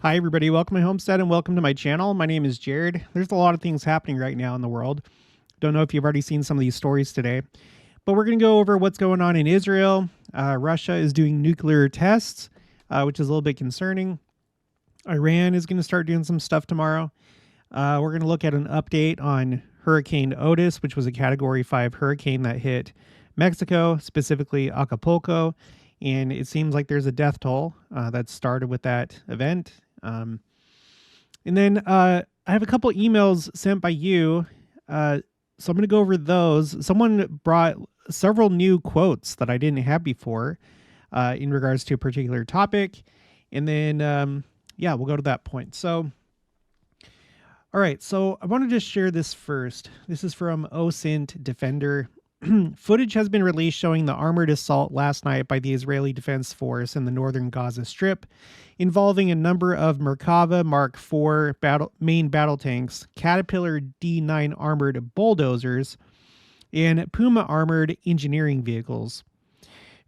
Hi, everybody. Welcome to my homestead and welcome to my channel. My name is Jared. There's a lot of things happening right now in the world. Don't know if you've already seen some of these stories today, but we're going to go over what's going on in Israel. Russia is doing nuclear tests, which is a little bit concerning. Iran is going to start doing some stuff tomorrow. We're going to look at an update on Hurricane Otis, which was a Category 5 hurricane that hit Mexico, specifically Acapulco. And it seems like there's a death toll that started with that event. And then I have a couple emails sent by you. So I'm going to go over those. Someone brought several new quotes that I didn't have before in regards to a particular topic. And then, yeah, we'll go to that point. So, all right. So I want to just share this first. This is from OSINT Defender. Footage has been released showing the armored assault last night by the Israeli Defense Force in the northern Gaza Strip, involving a number of Merkava Mark IV main battle tanks, Caterpillar D9 armored bulldozers, and Puma armored engineering vehicles.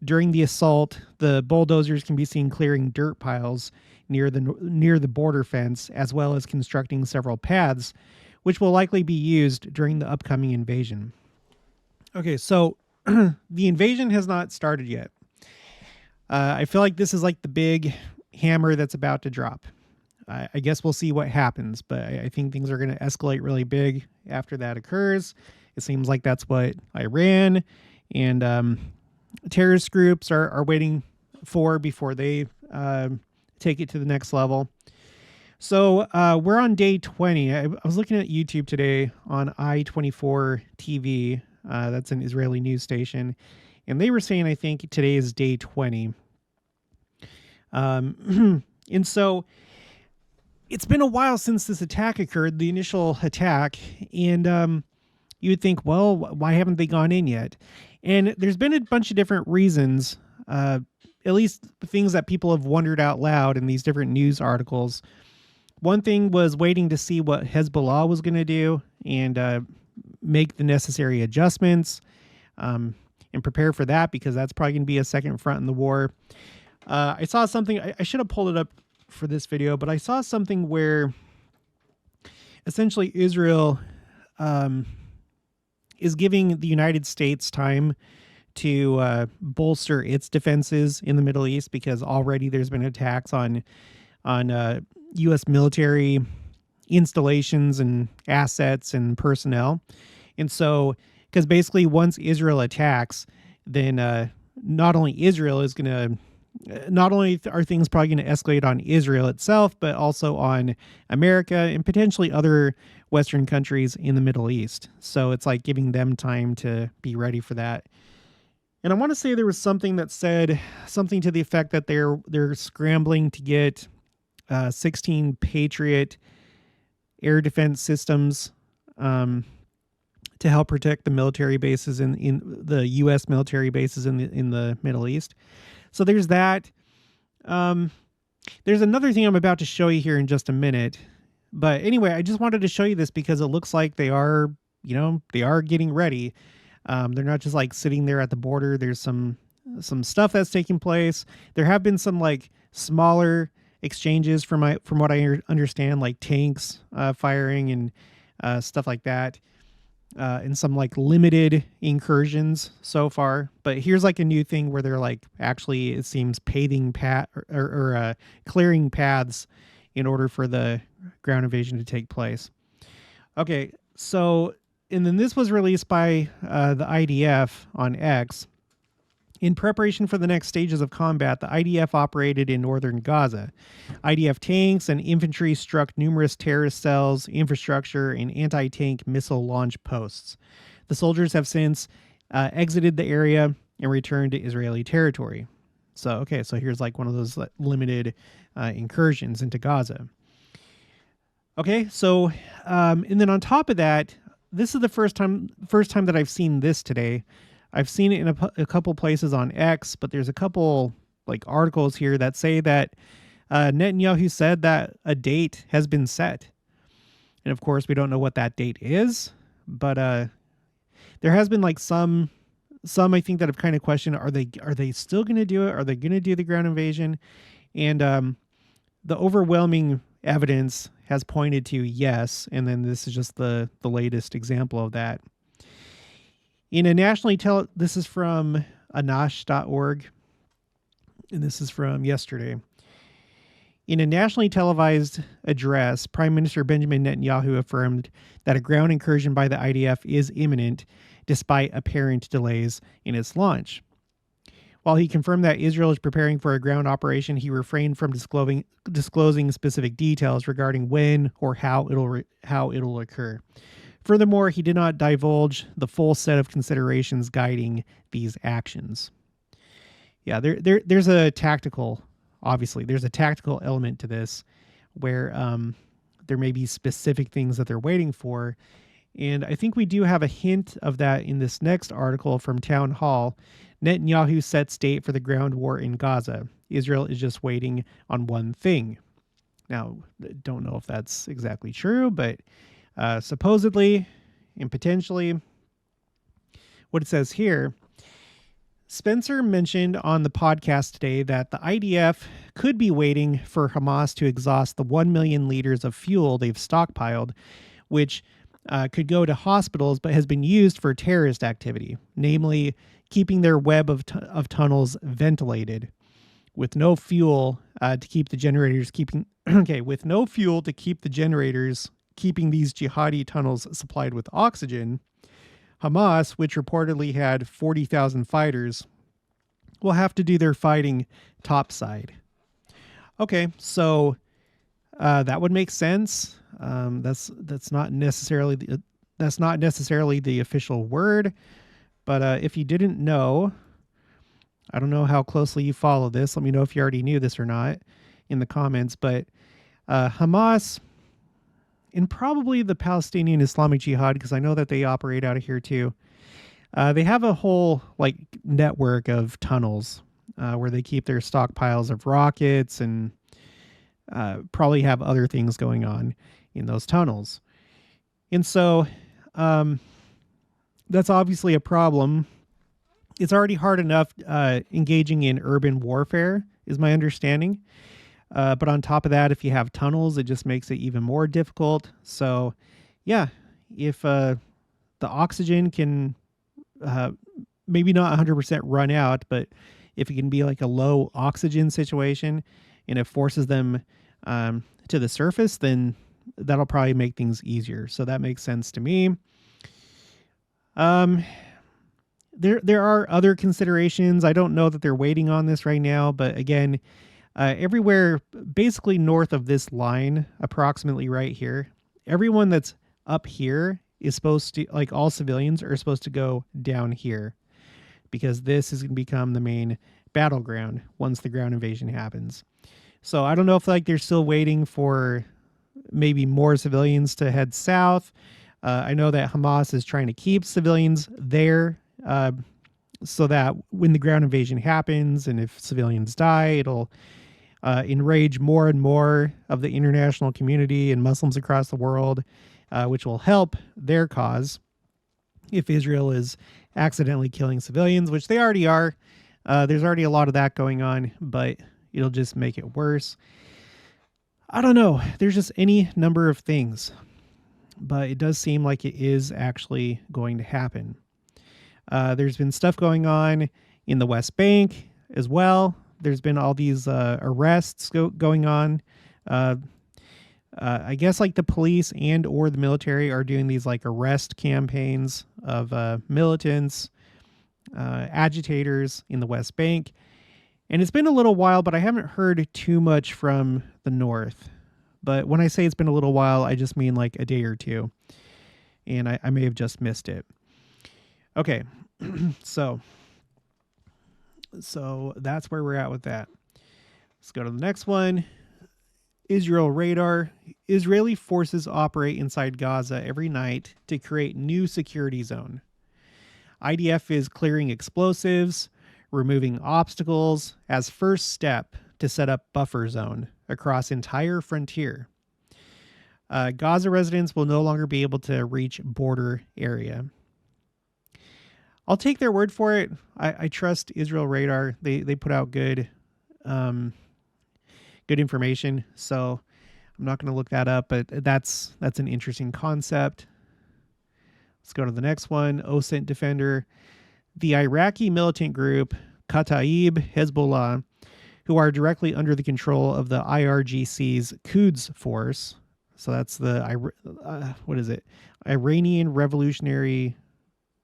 During the assault, the bulldozers can be seen clearing dirt piles near the border fence, as well as constructing several paths, which will likely be used during the upcoming invasion. Okay, so the invasion has not started yet. I feel like this is like the big hammer that's about to drop. I guess we'll see what happens, but I think things are going to escalate really big after that occurs. It seems like that's what Iran and terrorist groups are waiting for before they take it to the next level. So we're on day 20. I was looking at YouTube today on I-24 TV. That's an Israeli news station. And they were saying, I think today is day 20. And so it's been a while since this attack occurred, the initial attack. And you would think, well, why haven't they gone in yet? And there's been a bunch of different reasons, at least things that people have wondered out loud in these different news articles. One thing was waiting to see what Hezbollah was going to do and make the necessary adjustments and prepare for that, because that's probably going to be a second front in the war. I saw something, I should have pulled it up for this video, but I saw something where essentially Israel is giving the United States time to bolster its defenses in the Middle East, because already there's been attacks on U.S. military installations and assets and personnel. And so, because basically once Israel attacks, then not only Israel is going to, not only are things probably going to escalate on Israel itself, but also on America and potentially other Western countries in the Middle East. So it's like giving them time to be ready for that. And I want to say there was something that said something to the effect that they're scrambling to get 16 Patriot air defense systems to help protect the military bases in the U.S. military bases in the Middle East. So there's that. There's another thing I'm about to show you here in just a minute. But anyway, I just wanted to show you this because it looks like they are getting ready. They're not just like sitting there at the border. There's some stuff that's taking place. There have been some like smaller exchanges from what I understand, like tanks firing and stuff like that, and some like limited incursions so far. But here's like a new thing where they're like actually, it seems, paving or clearing paths in order for the ground invasion to take place. Okay, so and then this was released by the IDF on X. In preparation for the next stages of combat, the IDF operated in northern Gaza. IDF tanks and infantry struck numerous terrorist cells, infrastructure, and anti-tank missile launch posts. The soldiers have since exited the area and returned to Israeli territory. So, okay, so here's like one of those limited incursions into Gaza. Okay, so, and then on top of that, this is the first time that I've seen this today. I've seen it in a couple places on X, but there's a couple like articles here that say that Netanyahu said that a date has been set. And of course, we don't know what that date is, but there has been like some I think that have kind of questioned, are they still going to do it? Are they going to do the ground invasion? And the overwhelming evidence has pointed to yes, and then this is just the latest example of that. In a this is from anash.org, and this is from yesterday. In a nationally televised address, Prime Minister Benjamin Netanyahu affirmed that a ground incursion by the IDF is imminent, despite apparent delays in its launch. While he confirmed that Israel is preparing for a ground operation, he refrained from disclosing specific details regarding when or how it'll occur. Furthermore, he did not divulge the full set of considerations guiding these actions. Yeah, there's a tactical element to this where there may be specific things that they're waiting for. And I think we do have a hint of that in this next article from Town Hall. Netanyahu sets date for the ground war in Gaza. Israel is just waiting on one thing. Now, don't know if that's exactly true, but supposedly and potentially, what it says here, Spencer mentioned on the podcast today that the IDF could be waiting for Hamas to exhaust the 1 million liters of fuel they've stockpiled, which could go to hospitals but has been used for terrorist activity, namely keeping their web of tunnels ventilated. With no fuel to keep the generators keeping these jihadi tunnels supplied with oxygen, Hamas, which reportedly had 40,000 fighters, will have to do their fighting topside. Okay, so that would make sense. That's not necessarily the official word, but if you didn't know, I don't know how closely you follow this. Let me know if you already knew this or not in the comments. But Hamas, and probably the Palestinian Islamic Jihad, because I know that they operate out of here too. They have a whole network of tunnels where they keep their stockpiles of rockets and probably have other things going on in those tunnels. And so that's obviously a problem. It's already hard enough engaging in urban warfare, is my understanding. But on top of that, if you have tunnels, it just makes it even more difficult. So, yeah, if the oxygen can maybe not 100% run out, but if it can be like a low oxygen situation and it forces them to the surface, then that'll probably make things easier. So that makes sense to me. There are other considerations. I don't know that they're waiting on this right now, but again, everywhere basically north of this line, approximately right here, everyone that's up here is supposed to, all civilians are supposed to go down here, because this is going to become the main battleground once the ground invasion happens. So I don't know if they're still waiting for maybe more civilians to head south. I know that Hamas is trying to keep civilians there so that when the ground invasion happens and if civilians die, it'll enrage more and more of the international community and Muslims across the world, which will help their cause if Israel is accidentally killing civilians, which they already are. There's already a lot of that going on, but it'll just make it worse. I don't know. There's just any number of things, but it does seem like it is actually going to happen. There's been stuff going on in the West Bank as well. There's been all these arrests going on. I guess the police and or the military are doing these arrest campaigns of militants, agitators in the West Bank. And it's been a little while, but I haven't heard too much from the North. But when I say it's been a little while, I just mean a day or two. And I may have just missed it. Okay, so that's where we're at with that. Let's go to the next one. Israel radar. Israeli forces operate inside Gaza every night to create new security zone. IDF is clearing explosives, removing obstacles as first step to set up buffer zone across entire frontier. Gaza residents will no longer be able to reach border area. I'll take their word for it. I trust Israel radar. They put out good good information. So I'm not going to look that up, but that's an interesting concept. Let's go to the next one. OSINT defender. The Iraqi militant group Kataib Hezbollah, who are directly under the control of the IRGC's Quds force. So that's the, what is it? Iranian Revolutionary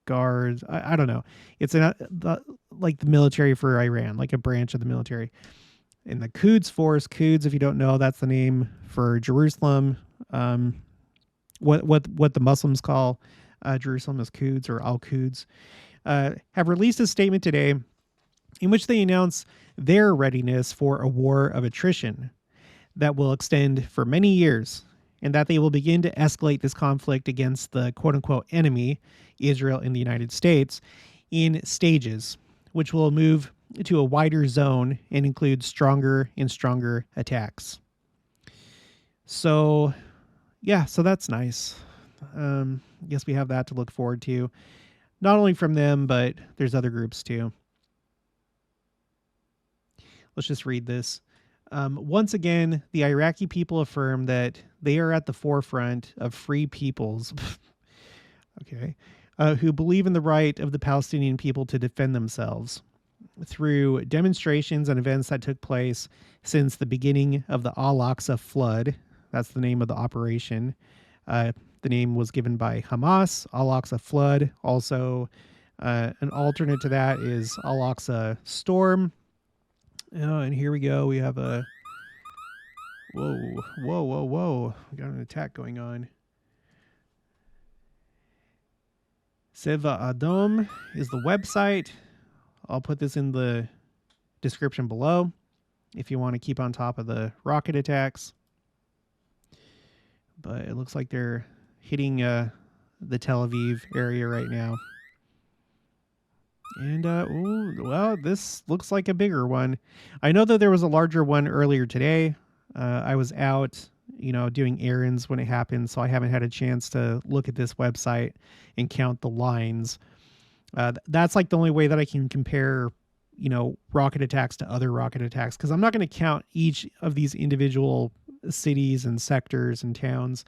Guards. I don't know. It's like the military for Iran, like a branch of the military. And the Quds force, Quds, if you don't know, that's the name for Jerusalem. What the Muslims call Jerusalem is Quds or Al-Quds. Have released a statement today in which they announce their readiness for a war of attrition that will extend for many years, and that they will begin to escalate this conflict against the quote-unquote enemy, Israel and the United States, in stages, which will move to a wider zone and include stronger and stronger attacks. So, yeah, so that's nice. I guess we have that to look forward to. Not only from them, but there's other groups too. Let's just read this. Once again, the Iraqi people affirm that they are at the forefront of free peoples who believe in the right of the Palestinian people to defend themselves through demonstrations and events that took place since the beginning of the Al-Aqsa flood. That's the name of the operation. The name was given by Hamas, Al-Aqsa flood. Also, an alternate to that is Al-Aqsa storm. Oh, and here we go. We have a... Whoa. We got an attack going on. Seva Adom is the website. I'll put this in the description below if you want to keep on top of the rocket attacks. But it looks like they're hitting the Tel Aviv area right now. And, well, this looks like a bigger one. I know that there was a larger one earlier today. I was out, doing errands when it happened, so I haven't had a chance to look at this website and count the lines. That's like the only way that I can compare, rocket attacks to other rocket attacks, because I'm not going to count each of these individual cities and sectors and towns.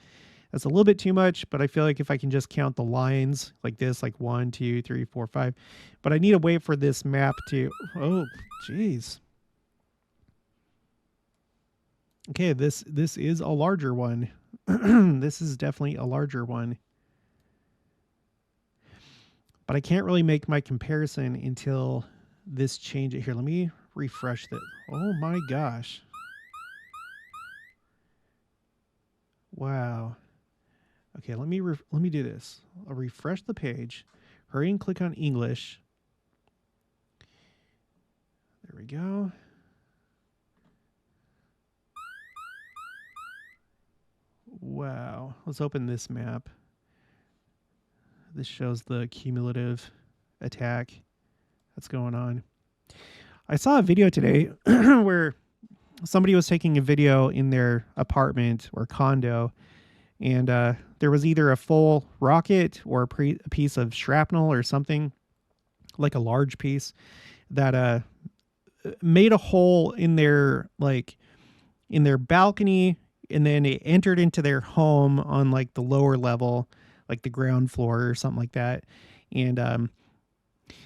That's a little bit too much, but I feel like if I can just count the lines like this, like 1, 2, 3, 4, 5, but I need to wait for this map to, oh, geez. Okay, this is a larger one. This is definitely a larger one. But I can't really make my comparison until this changes. Here, let me refresh that. Oh my gosh. Wow. Okay, let me do this. I'll refresh the page. Hurry and click on English. There we go. Wow. Let's open this map. This shows the cumulative attack that's going on. I saw a video today where somebody was taking a video in their apartment or condo, and there was either a full rocket or a piece of shrapnel or something, like a large piece, that made a hole in their balcony, and then it entered into their home on like the lower level, like the ground floor or something like that. And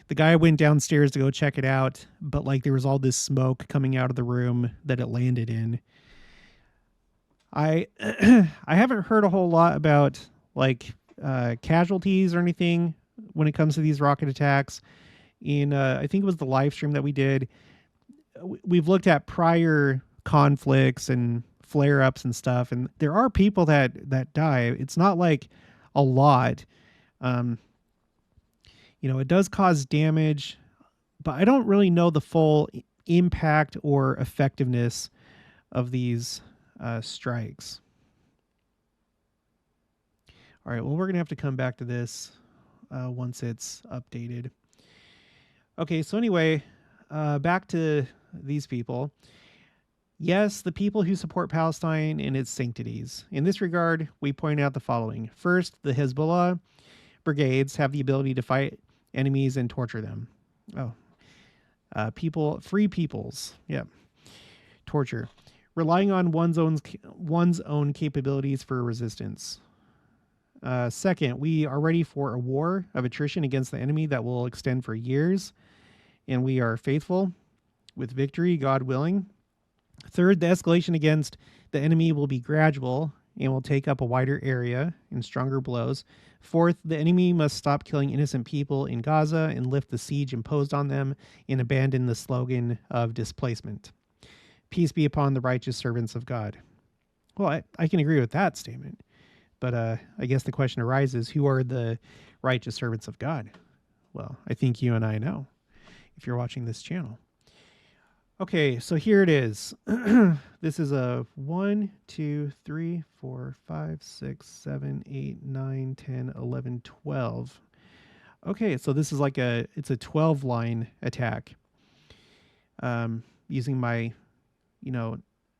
the guy went downstairs to go check it out, but like there was all this smoke coming out of the room that it landed in. I haven't heard a whole lot about like casualties or anything when it comes to these rocket attacks. In I think it was the live stream that we did. We've looked at prior conflicts and flare-ups and stuff, and there are people that die. It's not like a lot. It does cause damage, but I don't really know the full impact or effectiveness of these strikes. All right, well, we're going to have to come back to this once it's updated. Okay, so anyway, back to these people. Yes, the people who support Palestine and its sanctities. In this regard, we point out the following. First, the Hezbollah brigades have the ability to fight enemies and torture them. Free peoples. Yeah. Torture. Relying on one's own capabilities for resistance. Second, we are ready for a war of attrition against the enemy that will extend for years, and we are faithful with victory, God willing. Third, the escalation against the enemy will be gradual and will take up a wider area in stronger blows. Fourth, the enemy must stop killing innocent people in Gaza and lift the siege imposed on them and abandon the slogan of displacement. Peace be upon the righteous servants of God. Well, I can agree with that statement. But I guess the question arises, who are the righteous servants of God? Well, I think you and I know if you're watching this channel. Okay, so here it is. This is a 1, 2, 3, 4, 5, 6, 7, 8, 9, 10, 11, 12. Okay, so this is like it's a 12-line attack. Using my,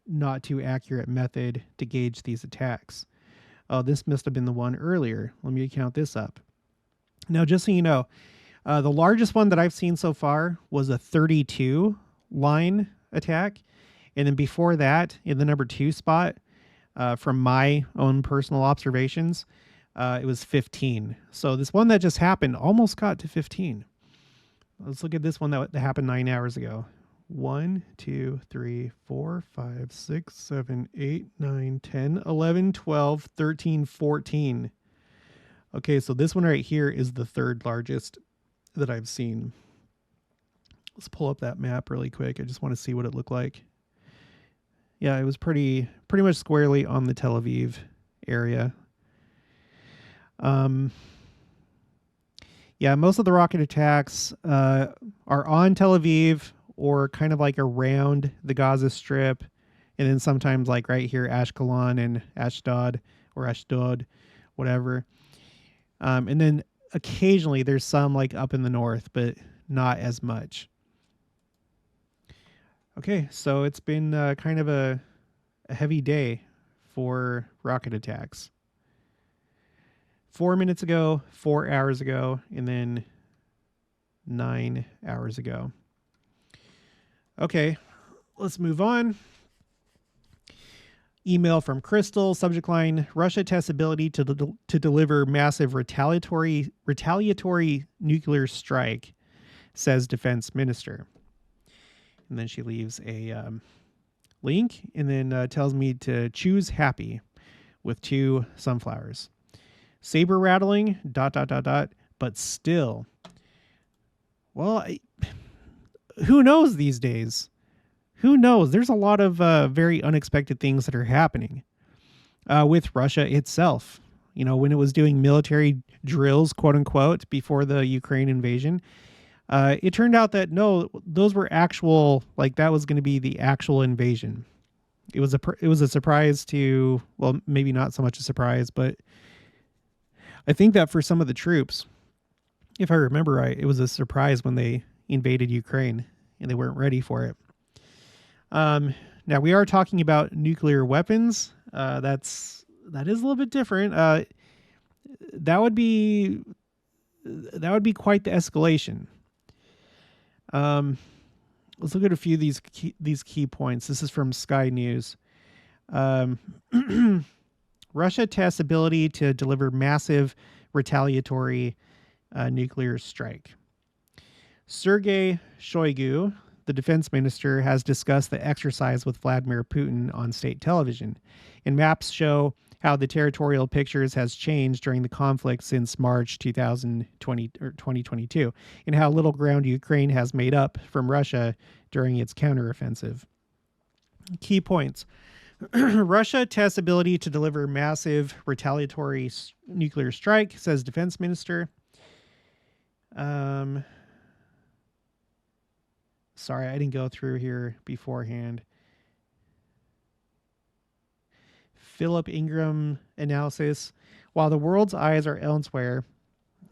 not too accurate method to gauge these attacks. Oh, this must have been the one earlier. Let me count this up. Now, just so you know, the largest one that I've seen so far was a 32-line attack. And then before that, in the number 2 spot, from my own personal observations, it was 15. So this one that just happened almost got to 15. Let's look at this one that happened 9 hours ago. 1, 2, 3, 4, 5, 6, 7, 8, 9, 10, 11, 12, 13, 14. Okay, so this one right here is the third largest that I've seen. Let's pull up that map really quick. I just want to see what it looked like. Yeah, it was pretty much squarely on the Tel Aviv area. Yeah, most of the rocket attacks are on Tel Aviv or kind of like around the Gaza Strip, and then sometimes like right here, Ashkelon and Ashdod, whatever. And then occasionally there's some like up in the north, but not as much. Okay, so it's been kind of a heavy day for rocket attacks. 4 minutes ago, 4 hours ago, and then 9 hours ago. Okay, let's move on. Email from Crystal, subject line, Russia tests ability to deliver massive retaliatory nuclear strike, says defense minister. And then she leaves a link and then tells me to choose happy with 2 sunflowers. Saber rattling, ... but still. Well, who knows these days? Who knows? There's a lot of very unexpected things that are happening with Russia itself. When it was doing military drills, quote unquote, before the Ukraine invasion, it turned out that no, those were actual, like that was going to be the actual invasion. It was a surprise to, well, maybe not so much a surprise, but I think that for some of the troops, if I remember right, it was a surprise when they invaded Ukraine and they weren't ready for it. Now we are talking about nuclear weapons. That is a little bit different. That would be quite the escalation. Let's look at a few of these key points. This is from Sky News. Russia tests ability to deliver massive retaliatory nuclear strike. Sergei Shoigu, the defense minister, has discussed the exercise with Vladimir Putin on state television, and maps show how the territorial pictures has changed during the conflict since March 2022, and how little ground Ukraine has made up from Russia during its counteroffensive. Key points. Russia tests ability to deliver massive retaliatory nuclear strike, says defense minister. Sorry, I didn't go through here beforehand. Philip Ingram analysis. While the world's eyes are elsewhere,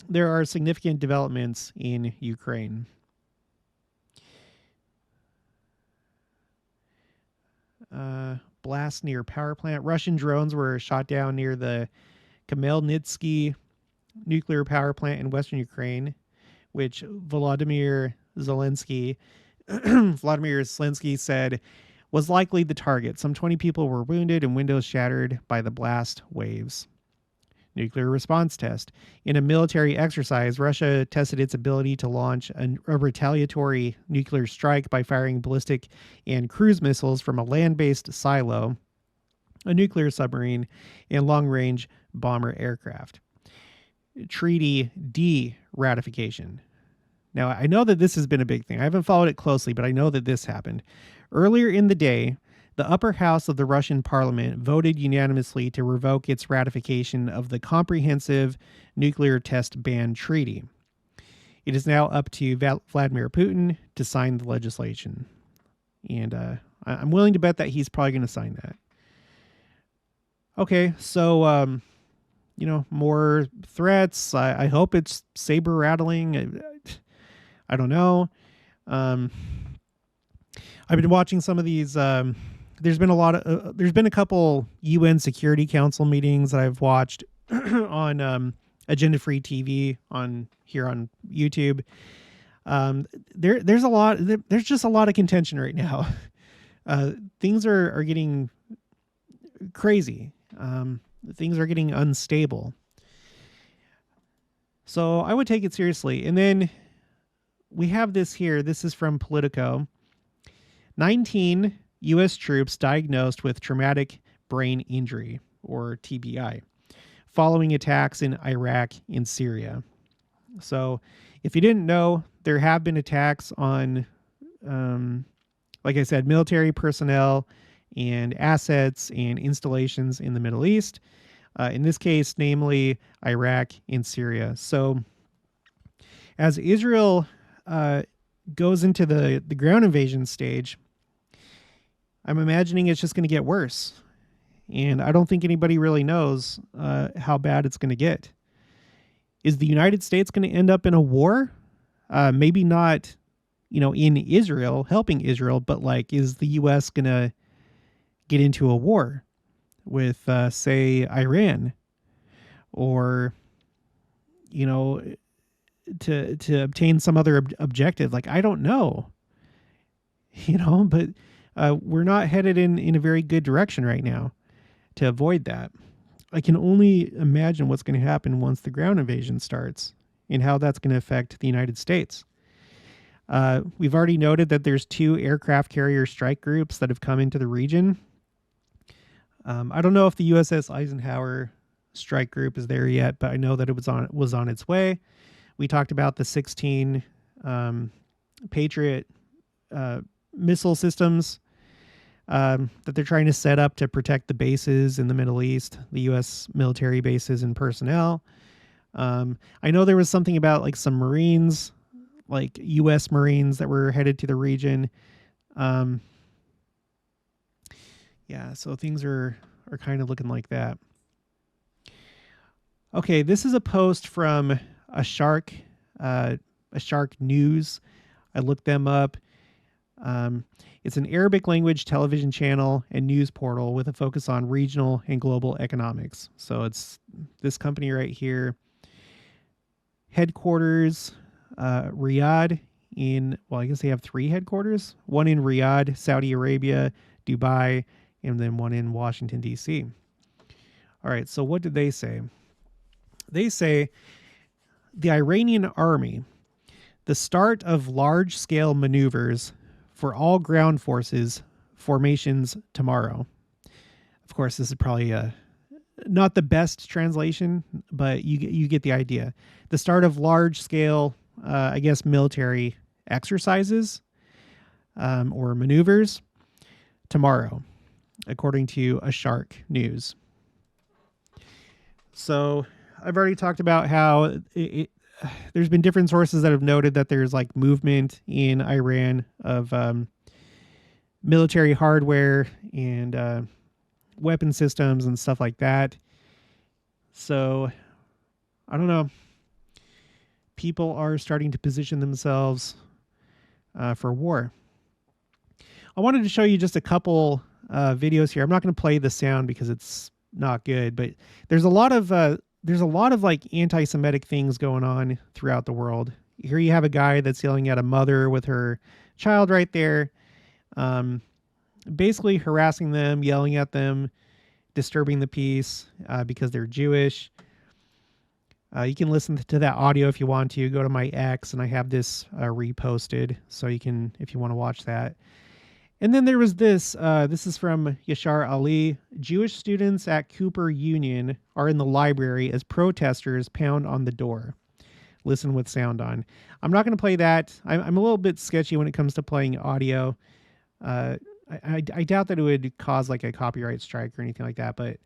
there are significant developments in Ukraine. Blast near power plant. Russian drones were shot down near the Khmelnytsky nuclear power plant in western Ukraine, which Vladimir Zelensky said was likely the target. Some 20 people were wounded and windows shattered by the blast waves. Nuclear response test. In a military exercise, Russia tested its ability to launch a retaliatory nuclear strike by firing ballistic and cruise missiles from a land-based silo, a nuclear submarine, and long-range bomber aircraft. Treaty de-ratification. Now, I know that this has been a big thing. I haven't followed it closely, but I know that this happened. Earlier in the day, the upper house of the Russian parliament voted unanimously to revoke its ratification of the Comprehensive Nuclear Test Ban Treaty. It is now up to Vladimir Putin to sign the legislation. And I'm willing to bet that he's probably going to sign that. Okay, so, more threats. I hope it's saber rattling. I don't know. I've been watching some of these. There's been a couple UN Security Council meetings that I've watched on Agenda Free TV here on YouTube. There's just a lot of contention right now. Things are getting crazy. Things are getting unstable. So I would take it seriously. And then we have this here. This is from Politico. 19 U.S. troops diagnosed with traumatic brain injury, or TBI, following attacks in Iraq and Syria. So if you didn't know, there have been attacks on, like I said, military personnel and assets and installations in the Middle East. In this case, namely Iraq and Syria. So as Israel goes into the ground invasion stage, I'm imagining it's just going to get worse. And I don't think anybody really knows how bad it's going to get. Is the United States going to end up in a war? Maybe not, in Israel, helping Israel, but is the U.S. going to get into a war with, say, Iran? Or, to obtain some other objective? I don't know. But we're not headed in a very good direction right now to avoid that. I can only imagine what's going to happen once the ground invasion starts and how that's going to affect the United States. We've already noted that there's 2 aircraft carrier strike groups that have come into the region. I don't know if the USS Eisenhower strike group is there yet, but I know that it was on its way. We talked about the 16 Patriot missile systems that they're trying to set up to protect the bases in the Middle East, the U.S. military bases and personnel. I know there was something about some Marines, U.S. Marines that were headed to the region. So things are kind of looking like that. Okay, this is a post from a Shark News. I looked them up. It's an Arabic language television channel and news portal with a focus on regional and global economics. So it's this company right here. Headquarters, Riyadh I guess they have 3 headquarters. One in Riyadh, Saudi Arabia, Dubai, and then one in Washington, D.C. All right, so what did they say? They say the Iranian army, the start of large-scale maneuvers for all ground forces formations tomorrow. Of course, this is probably not the best translation, but you get the idea. The start of large-scale, military exercises or maneuvers tomorrow, according to a Shark News. So I've already talked about how there's been different sources that have noted that there's movement in Iran of military hardware and weapon systems and stuff like that. So I don't know. People are starting to position themselves for war. I wanted to show you just a couple videos here. I'm not going to play the sound because it's not good, but there's a lot of anti-Semitic things going on throughout the world. Here you have a guy that's yelling at a mother with her child right there. basically harassing them, yelling at them, disturbing the peace because they're Jewish. You can listen to that audio if you want to. Go to my X, and I have this reposted, so you can, if you want to watch that. And then there was this. This is from Yashar Ali. Jewish students at Cooper Union are in the library as protesters pound on the door. Listen with sound on. I'm not going to play that. I'm a little bit sketchy when it comes to playing audio. I doubt that it would cause like a copyright strike or anything like that, but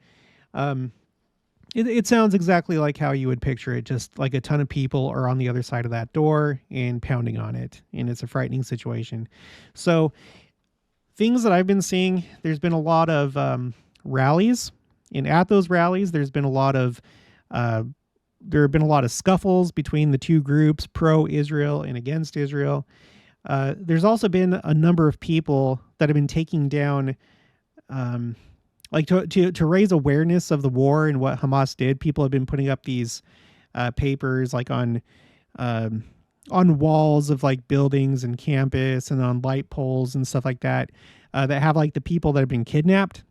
it sounds exactly like how you would picture it, just like a ton of people are on the other side of that door and pounding on it, and it's a frightening situation. So things that I've been seeing, there's been a lot of rallies, and at those rallies, there have been a lot of scuffles between the two groups, pro-Israel and against Israel. There's also been a number of people that have been taking down, like to raise awareness of the war and what Hamas did. People have been putting up these papers like on walls of like buildings and campus and on light poles and stuff like that, that have like the people that have been kidnapped,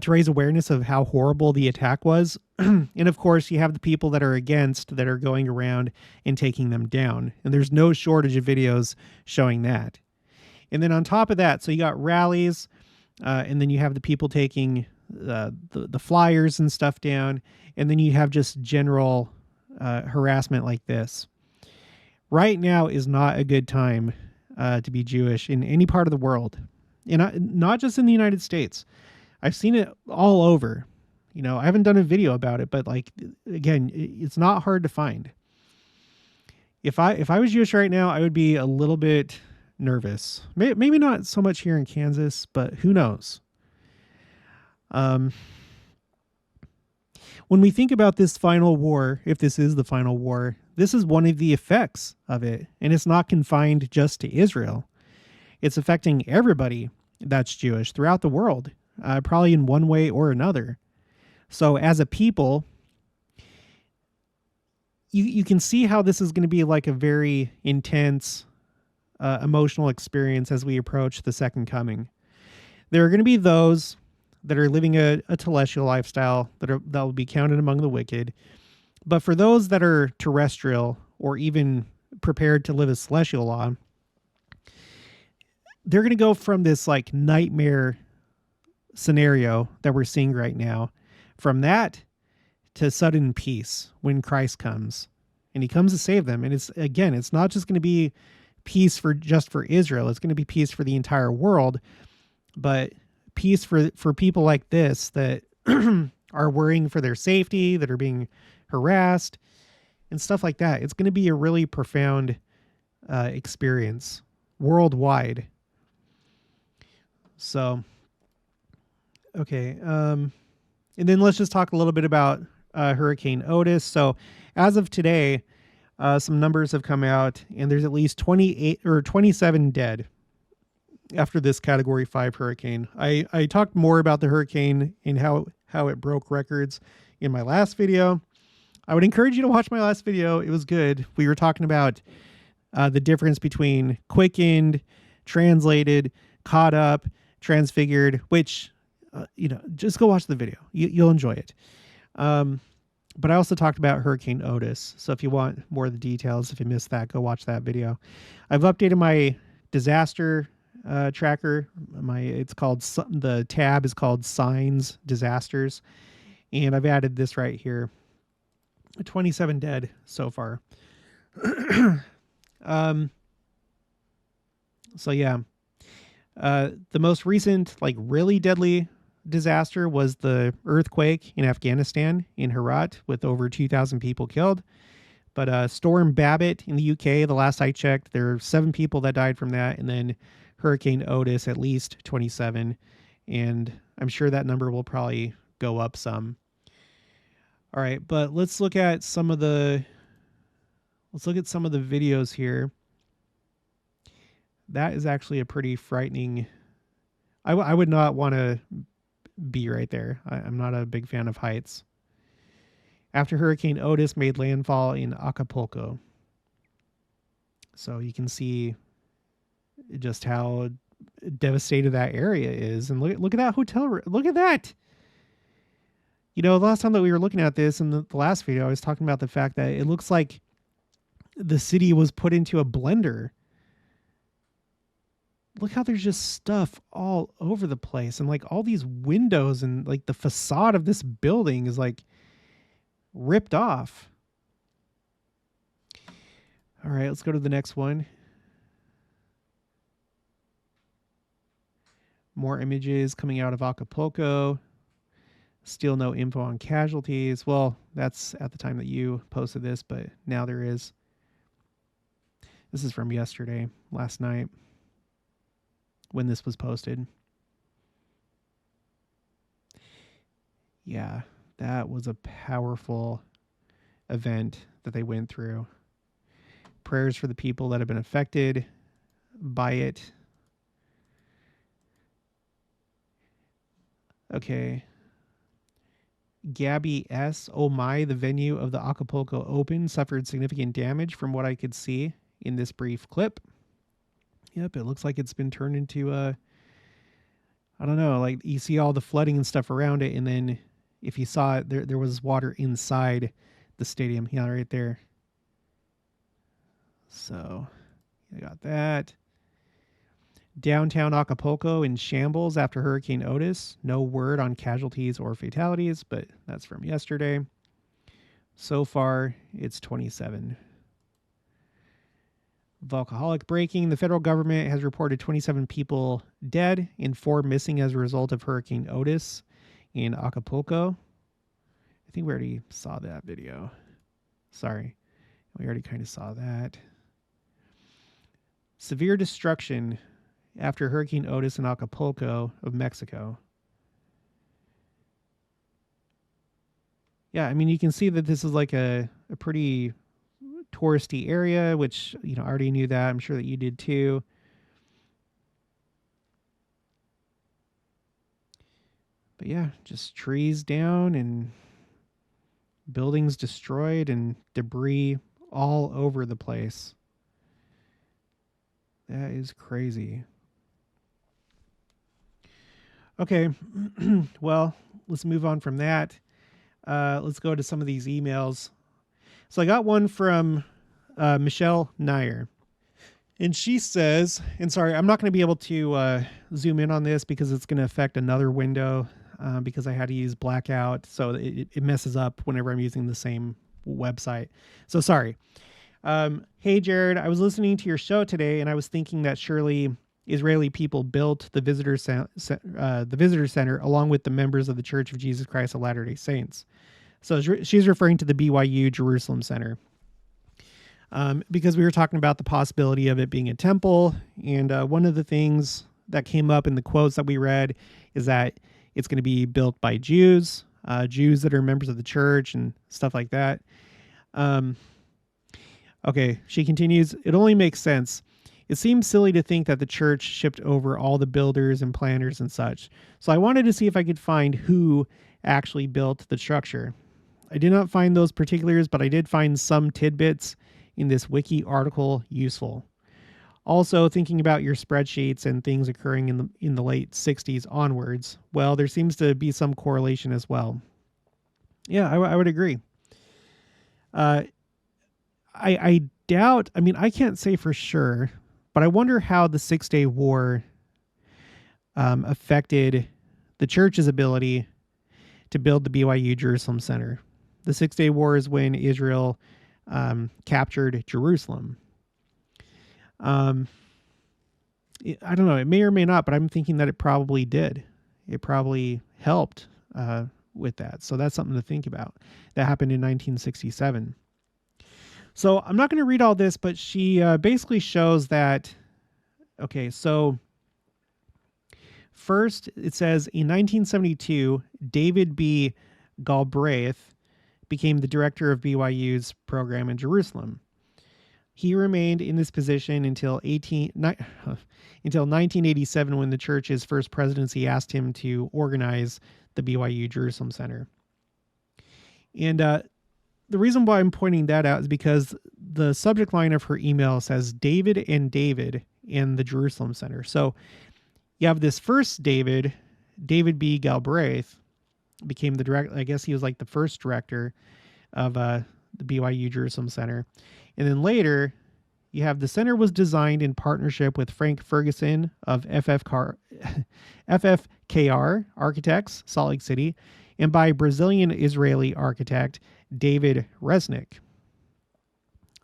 to raise awareness of how horrible the attack was. And of course, you have the people that are against, that are going around and taking them down. And there's no shortage of videos showing that. And then on top of that, so you got rallies, and then you have the people taking the flyers and stuff down. And then you have just general harassment like this. Right now is not a good time to be Jewish in any part of the world. And not just in the United States. I've seen it all over. You know, I haven't done a video about it, but like, again, it's not hard to find. If I was Jewish right now, I would be a little bit nervous. Maybe not so much here in Kansas, but who knows? When we think about this final war, if this is the final war, this is one of the effects of it. And it's not confined just to Israel. It's affecting everybody that's Jewish throughout the world, probably in one way or another. So as a people, you can see how this is going to be like a very intense, emotional experience as we approach the second coming. There are going to be those that are living a telestial lifestyle that will be counted among the wicked. But for those that are terrestrial or even prepared to live a celestial law, they're going to go from this like nightmare scenario that we're seeing right now, from that to sudden peace when Christ comes, and he comes to save them. And it's not just going to be peace for Israel. It's going to be peace for the entire world, but peace for people like this that are worrying for their safety, that are being harassed and stuff like that. It's going to be a really profound experience worldwide. So, okay. And then let's just talk a little bit about Hurricane Otis. So as of today, some numbers have come out, and there's at least 28 or 27 dead after this Category 5 hurricane. I talked more about the hurricane and how it broke records in my last video. I would encourage you to watch my last video. It was good. We were talking about the difference between quickened, translated, caught up, transfigured, which, just go watch the video. You'll enjoy it. But I also talked about Hurricane Otis. So if you want more of the details, if you missed that, go watch that video. I've updated my disaster tracker. The tab is called Signs Disasters. And I've added this right here. 27 dead so far. So yeah. The most recent, really deadly disaster was the earthquake in Afghanistan, in Herat, with over 2,000 people killed. But Storm Babbitt in the UK, the last I checked, there are 7 people that died from that. And then Hurricane Otis, at least 27. And I'm sure that number will probably go up some. All right, but let's look at some of the videos here. That is actually a pretty frightening. I would not want to be right there. I'm not a big fan of heights. After Hurricane Otis made landfall in Acapulco. So you can see just how devastated that area is. And look at that hotel room. Look at that. You know, the last time that we were looking at this in the last video, I was talking about the fact that it looks like the city was put into a blender. Look how there's just stuff all over the place, and like all these windows, and like the facade of this building is like ripped off. All right, let's go to the next one. More images coming out of Acapulco. Still no info on casualties. Well, that's at the time that you posted this, but now there is. This is from yesterday, last night, when this was posted. Yeah, that was a powerful event that they went through. Prayers for the people that have been affected by it. Okay. Gabby S. Oh my, the venue of the Acapulco Open suffered significant damage from what I could see in this brief clip. Yep, it looks like it's been turned into I don't know, like you see all the flooding and stuff around it, and then if you saw it, there was water inside the stadium. Yeah, right there. So, you got that. Downtown Acapulco in shambles after Hurricane Otis. No word on casualties or fatalities, but that's from yesterday. So far, it's 27. Volcaholic breaking. The federal government has reported 27 people dead and 4 missing as a result of Hurricane Otis in Acapulco. I think we already saw that video. Sorry. We already kind of saw that. Severe destruction after Hurricane Otis in Acapulco of Mexico. Yeah, I mean, you can see that this is like a pretty touristy area, which, you know, I already knew that. I'm sure that you did too. But yeah, just trees down and buildings destroyed and debris all over the place. That is crazy. Okay, well, let's move on from that. Let's go to some of these emails. So I got one from Michelle Nair. And she says, and sorry, I'm not going to be able to zoom in on this because it's going to affect another window because I had to use blackout. So it messes up whenever I'm using the same website. So sorry. Hey, Jared, I was listening to your show today and I was thinking that surely Israeli people built the visitor center along with the members of the Church of Jesus Christ of Latter-day Saints. So she's referring to the BYU Jerusalem Center. Because we were talking about the possibility of it being a temple. And one of the things that came up in the quotes that we read is that it's going to be built by Jews, Jews that are members of the church and stuff like that. Okay, she continues, it only makes sense. It seems silly to think that the church shipped over all the builders and planners and such. So I wanted to see if I could find who actually built the structure. I did not find those particulars, but I did find some tidbits in this wiki article useful. Also, thinking about your spreadsheets and things occurring in the late 60s onwards, well, there seems to be some correlation as well. Yeah, I would agree. I doubt, I mean, I can't say for sure, but I wonder how the 6-Day War affected the church's ability to build the BYU Jerusalem Center. The 6-Day War is when Israel captured Jerusalem. I don't know, it may or may not, but I'm thinking that it probably did. It probably helped with that. So that's something to think about. That happened in 1967. So I'm not going to read all this, but she basically shows that, okay, so first it says in 1972, David B. Galbraith became the director of BYU's program in Jerusalem. He remained in this position until 1987 when the church's first presidency asked him to organize the BYU Jerusalem Center. And the reason why I'm pointing that out is because the subject line of her email says David and the Jerusalem Center. So You have this first David B. Galbraith, became the director. I guess he was like the first director of the BYU Jerusalem Center. And then later, you have the center was designed in partnership with Frank Ferguson of FFKR Architects, Salt Lake City, and by Brazilian-Israeli architect David Resnick.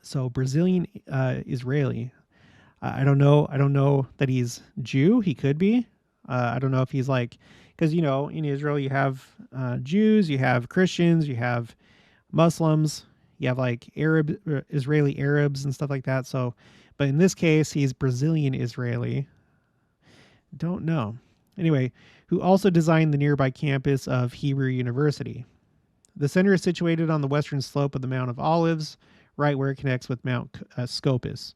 So Brazilian-Israeli. I don't know. I don't know that he's Jew. He could be. I don't know if he's like, because, in Israel, you have Jews, you have Christians, you have Muslims, you have like Israeli Arabs and stuff like that. So, but in this case, he's Brazilian Israeli. Don't know. Anyway, who also designed the nearby campus of Hebrew University. The center is situated on the western slope of the Mount of Olives, right where it connects with Mount Scopus,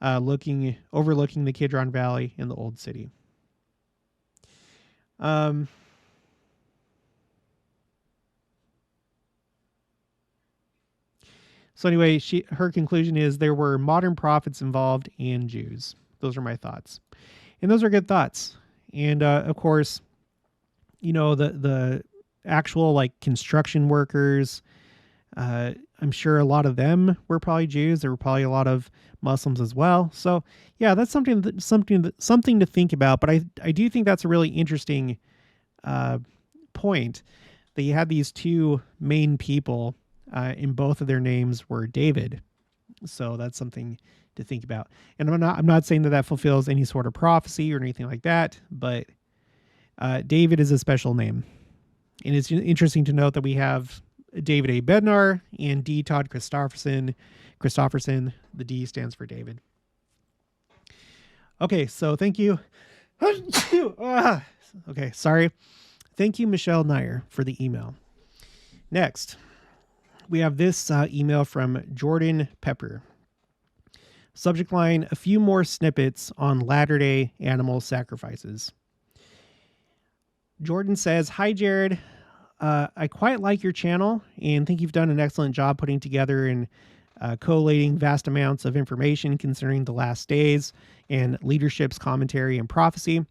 overlooking the Kidron Valley in the Old City. So anyway, her conclusion is there were modern prophets involved and Jews. Those are my thoughts. And those are good thoughts. And of course, the actual like construction workers, I'm sure a lot of them were probably Jews. There were probably a lot of Muslims as well. So yeah, that's something to think about. But I do think that's a really interesting point, that you had these two main people, and both of their names were David. So that's something to think about. And I'm not saying that fulfills any sort of prophecy or anything like that, but David is a special name. And it's interesting to note that we have David A. Bednar and D. Todd Christofferson. The D stands for David. Okay, so thank you. Okay, sorry. Thank you, Michelle Nair, for the email. Next, we have this email from Jordan Pepper. Subject line, a few more snippets on Latter-day animal sacrifices. Jordan says, hi, Jared. I quite like your channel and think you've done an excellent job putting together and collating vast amounts of information concerning the last days and leadership's commentary and prophecy.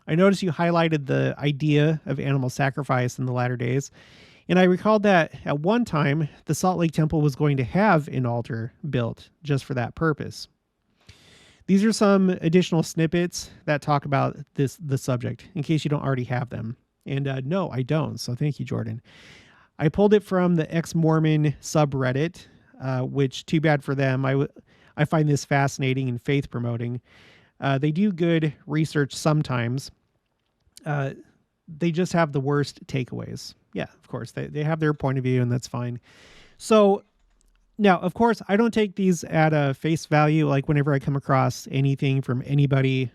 I noticed you highlighted the idea of animal sacrifice in the latter days, and I recalled that at one time the Salt Lake Temple was going to have an altar built just for that purpose. These are some additional snippets that talk about the subject, in case you don't already have them. And no, I don't. So thank you, Jordan. I pulled it from the ex-Mormon subreddit, which, too bad for them. I find this fascinating and faith promoting. They do good research sometimes. They just have the worst takeaways. Yeah, of course. They have their point of view, and that's fine. So now, of course, I don't take these at a face value. Like whenever I come across anything from anybody,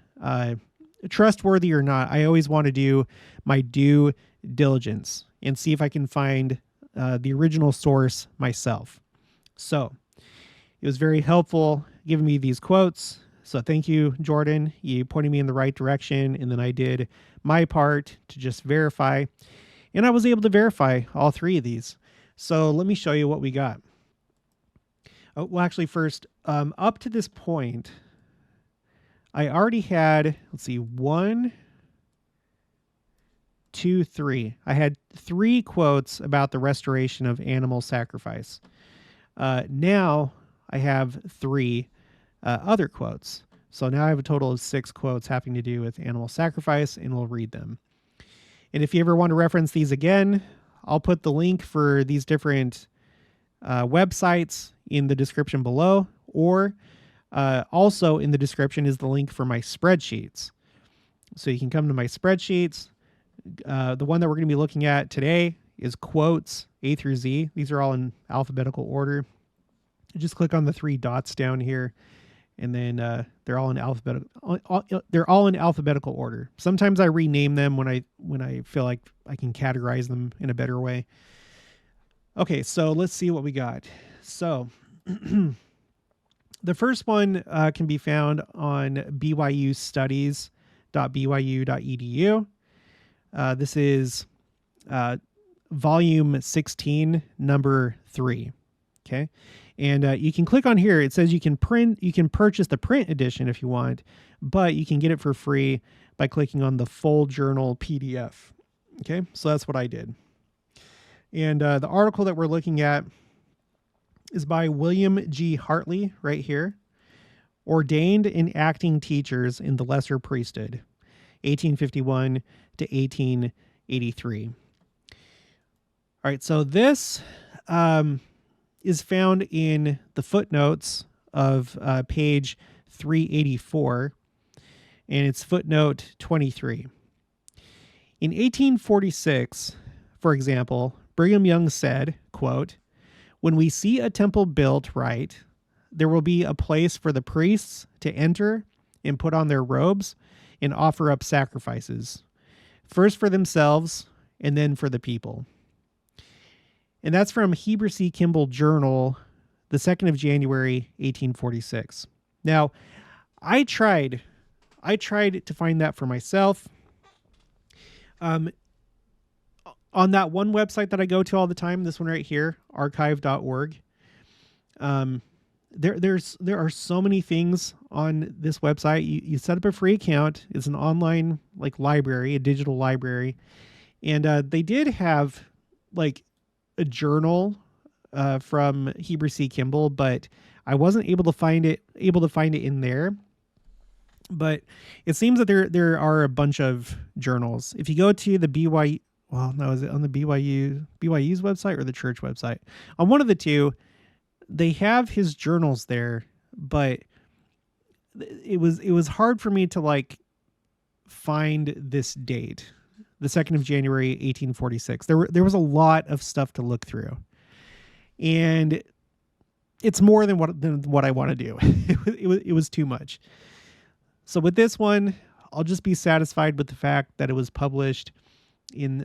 trustworthy or not, I always want to do my due diligence and see if I can find the original source myself. So it was very helpful giving me these quotes. So thank you, Jordan. You pointed me in the right direction, and then I did my part to just verify. And I was able to verify all three of these. So let me show you what we got. Oh, well, actually, first, up to this point, I already had, let's see, 1, 2, 3. I had 3 quotes about the restoration of animal sacrifice. Now I have 3 other quotes. So now I have a total of 6 quotes having to do with animal sacrifice, and we'll read them. And if you ever want to reference these again, I'll put the link for these different websites in the description below, or also in the description is the link for my spreadsheets. So you can come to my spreadsheets. The one that we're going to be looking at today is quotes A through Z. These are all in alphabetical order. Just click on the 3 dots down here, and then they're all in alphabetical order. Sometimes I rename them when I feel like I can categorize them in a better way. Okay, so let's see what we got. So the first one can be found on byustudies.byu.edu. This is volume 16, number 3. Okay. And you can click on here. It says you can purchase the print edition if you want, but you can get it for free by clicking on the full journal PDF. Okay. So that's what I did. And the article that we're looking at is by William G. Hartley right here. Ordained and Acting Teachers in the Lesser Priesthood, 1851 to 1883. All right, so this is found in the footnotes of page 384, and it's footnote 23. In 1846, for example, Brigham Young said, quote, "When we see a temple built right, there will be a place for the priests to enter and put on their robes and offer up sacrifices, first for themselves and then for the people." And that's from Heber C. Kimball Journal, the 2nd of January, 1846. Now, I tried to find that for myself. On that one website that I go to all the time, this one right here, archive.org, there are so many things on this website. You set up a free account. It's an online library, a digital library. And they did have a journal from Heber C. Kimball, but I wasn't able to find it in there. But it seems that there are a bunch of journals. If you go to the BYU, well, no, is it on the BYU's website or the church website? On one of the two, they have his journals there, but it was hard for me to find this date, the 2nd of January, 1846. There was a lot of stuff to look through, and it's more than what I want to do. It was too much. So with this one, I'll just be satisfied with the fact that it was published in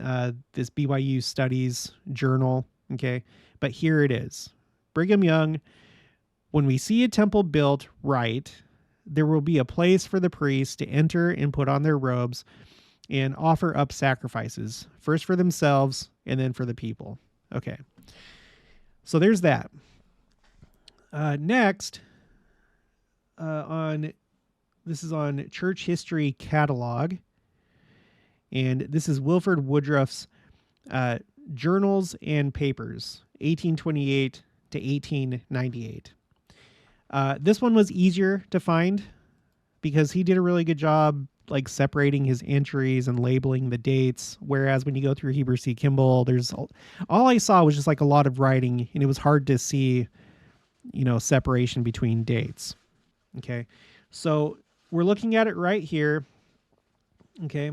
this BYU Studies journal. Okay, but here it is. Brigham Young, "When we see a temple built right, there will be a place for the priests to enter and put on their robes and offer up sacrifices, first for themselves and then for the people." Okay, so there's that. Next, this is on Church History Catalog, and this is Wilford Woodruff's Journals and Papers, 1828 to 1898. This one was easier to find because he did a really good job separating his entries and labeling the dates. Whereas when you go through Heber C. Kimball, all I saw was just a lot of writing, and it was hard to see, separation between dates. Okay. So we're looking at it right here. Okay.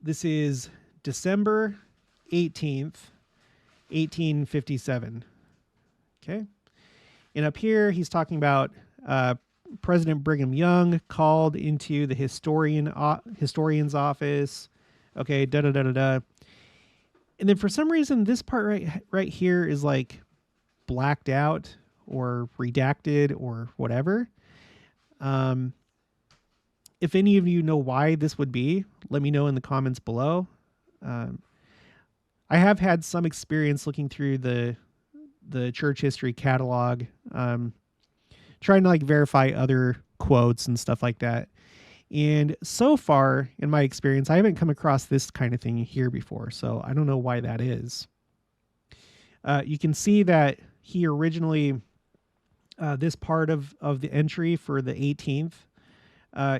This is December 18th, 1857. Okay. And up here, he's talking about President Brigham Young called into the historian's office. Okay, da-da-da-da-da. And then for some reason, this part right here is blacked out or redacted or whatever. If any of you know why this would be, let me know in the comments below. I have had some experience looking through the church history catalog, trying to verify other quotes and stuff like that. And so far, in my experience, I haven't come across this kind of thing here before. So I don't know why that is. You can see that he originally, this part of the entry for the 18th,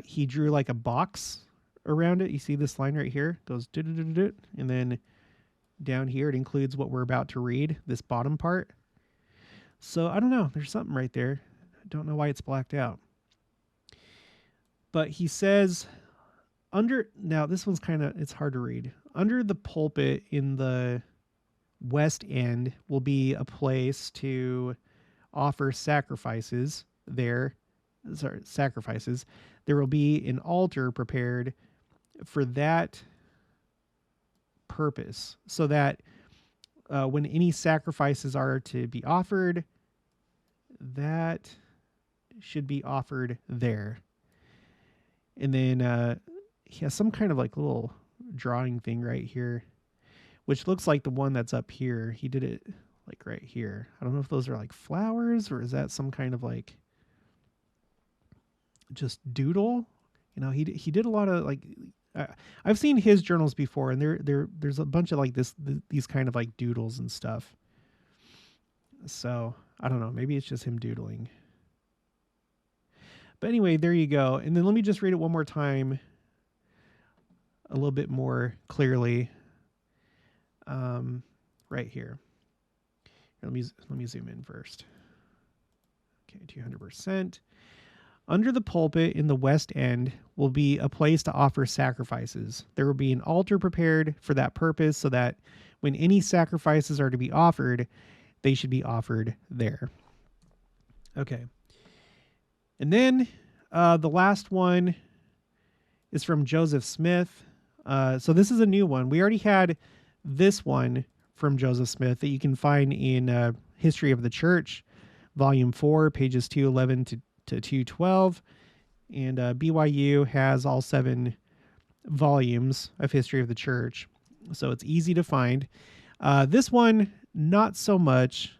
he drew a box around it. You see this line right here? It goes, and then down here, it includes what we're about to read, this bottom part. So I don't know. There's something right there. I don't know why it's blacked out. But he says, now this one's it's hard to read. Under the pulpit in the west end will be a place to offer sacrifices there. Sacrifices. There will be an altar prepared for that purpose, so that when any sacrifices are to be offered, that should be offered there. And then he has some kind of little drawing thing right here, which looks like the one that's up here. He did it like right here. I don't know if those are like flowers or is that some kind of like just doodle. He did a lot of like I've seen his journals before, and there's a bunch of like these kind of like doodles and stuff. So I don't know, maybe it's just him doodling. But anyway, there you go. And then let me just read it one more time, a little bit more clearly. Right here. Let me zoom in first. Okay, 200%. Under the pulpit in the west end will be a place to offer sacrifices. There will be an altar prepared for that purpose so that when any sacrifices are to be offered, they should be offered there. Okay. And then the last one is from Joseph Smith. So this is a new one. We already had this one from Joseph Smith that you can find in History of the Church, Volume 4, pages 211 to 212, and BYU has all 7 volumes of History of the Church, so it's easy to find. This one, not so much.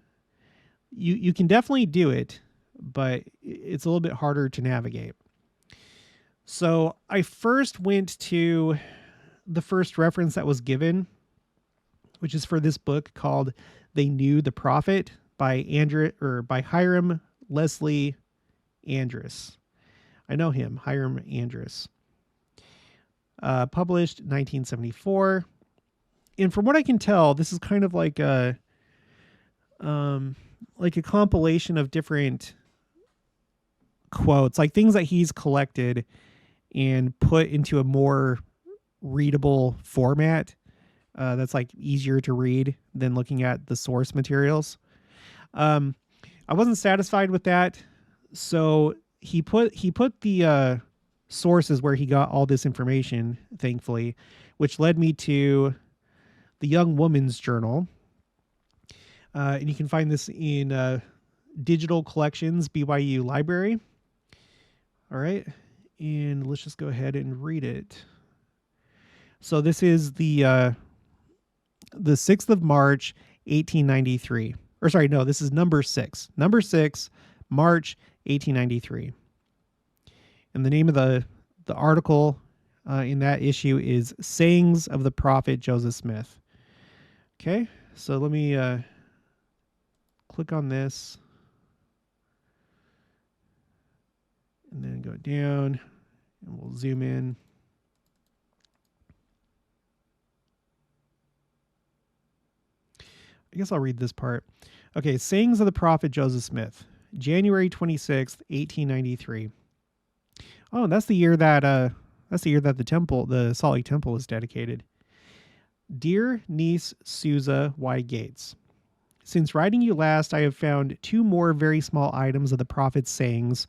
You can definitely do it, but it's a little bit harder to navigate. So I first went to the first reference that was given, which is for this book called "They Knew the Prophet" by Hiram Leslie Andrus. I know him, Hiram Andrus. Published 1974. And from what I can tell, this is kind of like a compilation of different quotes, like things that he's collected and put into a more readable format that's like easier to read than looking at the source materials. I wasn't satisfied with that. So he put the sources where he got all this information, thankfully, which led me to the Young Woman's Journal. And you can find this in Digital Collections, BYU Library. All right. And let's just go ahead and read it. So this is the 6th of March, 1893. Or sorry, no, this is number 6. Number 6, March 1893. And the name of the article in that issue is Sayings of the Prophet Joseph Smith. Okay, so let me click on this and then go down and we'll zoom in. I guess I'll read this part. Okay, Sayings of the Prophet Joseph Smith, January 26th, 1893. Oh, that's the year that the Salt Lake Temple was dedicated. Dear niece Susa Y. Gates, since writing you last, I have found 2 more very small items of the prophet's sayings,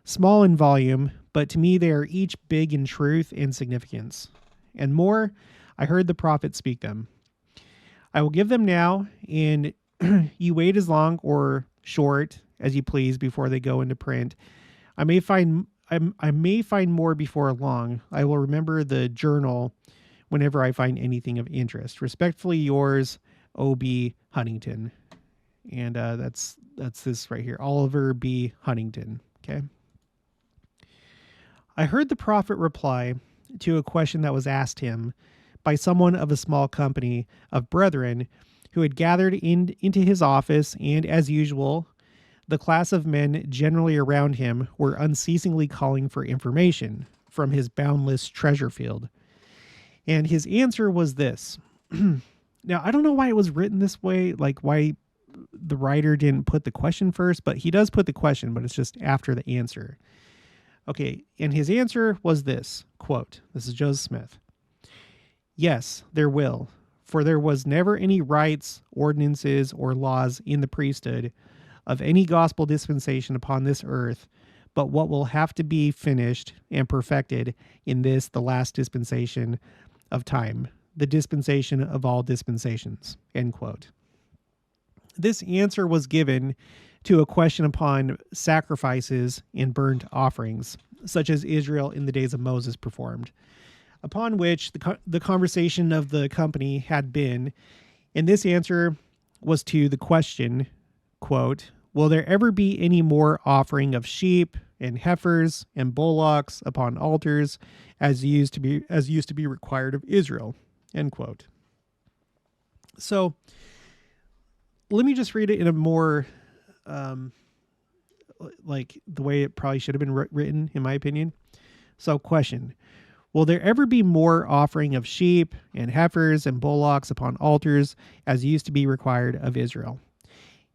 small in volume, but to me they are each big in truth and significance. And more, I heard the prophet speak them. I will give them now, and you wait as long or short as you please before they go into print. I may find more before long. I will remember the journal whenever I find anything of interest. Respectfully yours, O.B. Huntington. And that's this right here, Oliver B. Huntington. Okay. I heard the prophet reply to a question that was asked him by someone of a small company of brethren who had gathered into his office, and as usual, the class of men generally around him were unceasingly calling for information from his boundless treasure field. And his answer was this. Now, I don't know why it was written this way, like why the writer didn't put the question first, but he does put the question, but it's just after the answer. Okay, and his answer was this, quote, this is Joseph Smith. Yes, there will, for there was never any rites, ordinances, or laws in the priesthood of any gospel dispensation upon this earth, but what will have to be finished and perfected in this, the last dispensation of time, the dispensation of all dispensations, end quote. This answer was given to a question upon sacrifices and burnt offerings, such as Israel in the days of Moses performed, upon which the conversation of the company had been, and this answer was to the question, quote, will there ever be any more offering of sheep and heifers and bullocks upon altars as used to be required of Israel, end quote. So let me just read it in a more like the way it probably should have been written, in my opinion. So question, will there ever be more offering of sheep and heifers and bullocks upon altars as used to be required of Israel?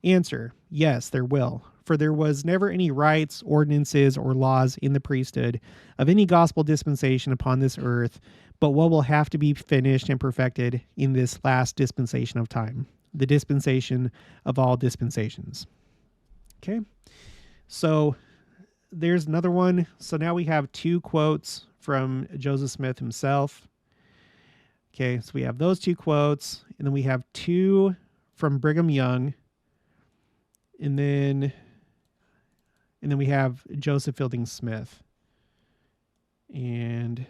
Answer, yes, there will. For there was never any rites, ordinances, or laws in the priesthood of any gospel dispensation upon this earth, but what will have to be finished and perfected in this last dispensation of time, the dispensation of all dispensations. Okay, so there's another one. So now we have two quotes from Joseph Smith himself. Okay, so we have those two quotes, and then we have two from Brigham Young, and then we have Joseph Fielding Smith. And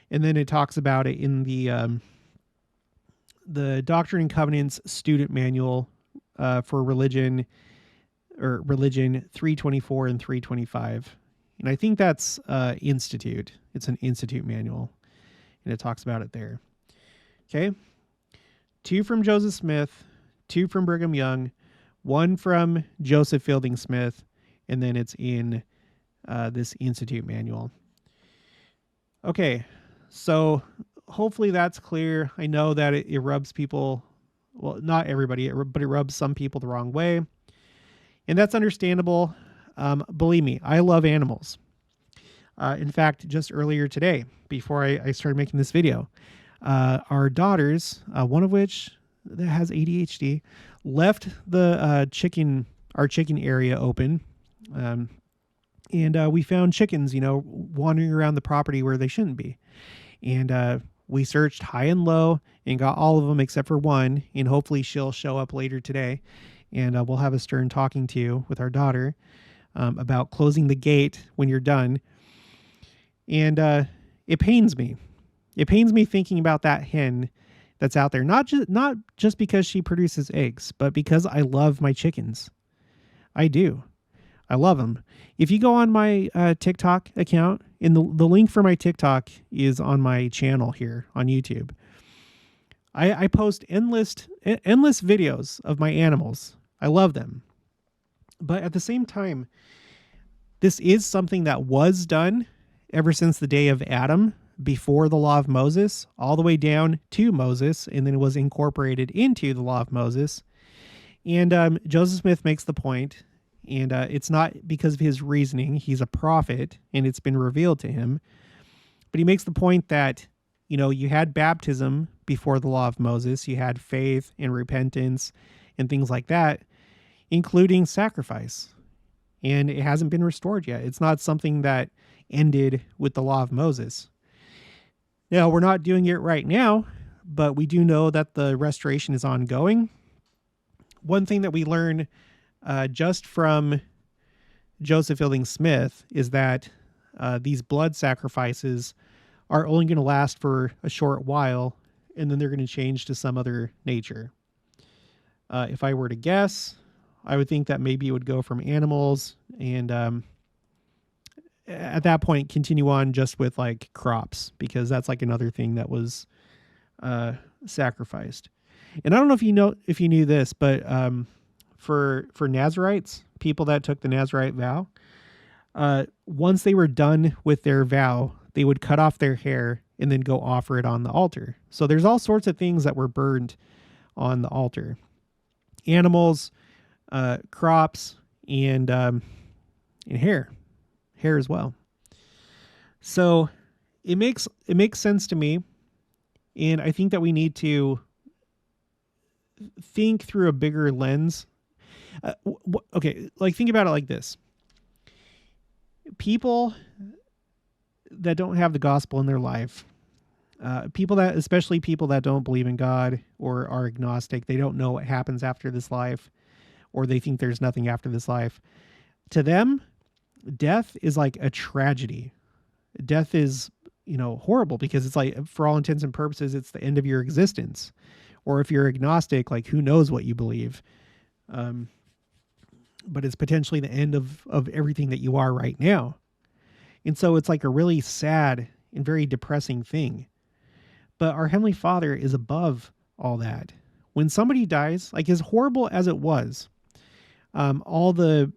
then it talks about it in the Doctrine and Covenants Student Manual for Religion 324 and 325. And I think that's Institute. It's an Institute manual, and it talks about it there. Okay. Two from Joseph Smith, two from Brigham Young, one from Joseph Fielding Smith, and then it's in this Institute manual. Okay, so hopefully that's clear. I know that it rubs people, well, not everybody, but it rubs some people the wrong way. And that's understandable. Believe me, I love animals. In fact, just earlier today, before I started making this video, our daughters, one of which that has ADHD, left the our chicken area open. And we found chickens, wandering around the property where they shouldn't be. And we searched high and low and got all of them except for one. And hopefully she'll show up later today. And we'll have a stern talking to with our daughter about closing the gate when you're done. And it pains me. It pains me thinking about that hen that's out there. Not just because she produces eggs, but because I love my chickens. I do. I love them. If you go on my TikTok account, and the link for my TikTok is on my channel here on YouTube. I post endless videos of my animals. I love them. But at the same time, this is something that was done ever since the day of Adam, before the law of Moses, all the way down to Moses, and then it was incorporated into the law of Moses. And Joseph Smith makes the point, and it's not because of his reasoning. He's a prophet, and it's been revealed to him. But he makes the point that, you had baptism before the law of Moses. You had faith and repentance and things like that, including sacrifice. And it hasn't been restored yet. It's not something that ended with the law of Moses. Now, we're not doing it right now, but we do know that the restoration is ongoing. One thing that we learn just from Joseph Fielding Smith is that these blood sacrifices are only going to last for a short while, and then they're going to change to some other nature. If I were to guess, I would think that maybe it would go from animals and at that point continue on just with like crops, because that's like another thing that was sacrificed. And I don't know if you knew this, but for Nazarites, people that took the Nazarite vow, once they were done with their vow, they would cut off their hair and then go offer it on the altar. So there's all sorts of things that were burned on the altar: animals, crops, and hair as well. So it makes sense to me, and I think that we need to think through a bigger lens. Okay, like think about it like this: people that don't have the gospel in their life, especially people that don't believe in God or are agnostic, they don't know what happens after this life, or they think there's nothing after this life. To them, death is like a tragedy. Death is, horrible, because it's like, for all intents and purposes, it's the end of your existence, Or if you're agnostic, like who knows what you believe. But it's potentially the end of everything that you are right now. And so it's like a really sad and very depressing thing. But our Heavenly Father is above all that. When somebody dies, like as horrible as it was, all the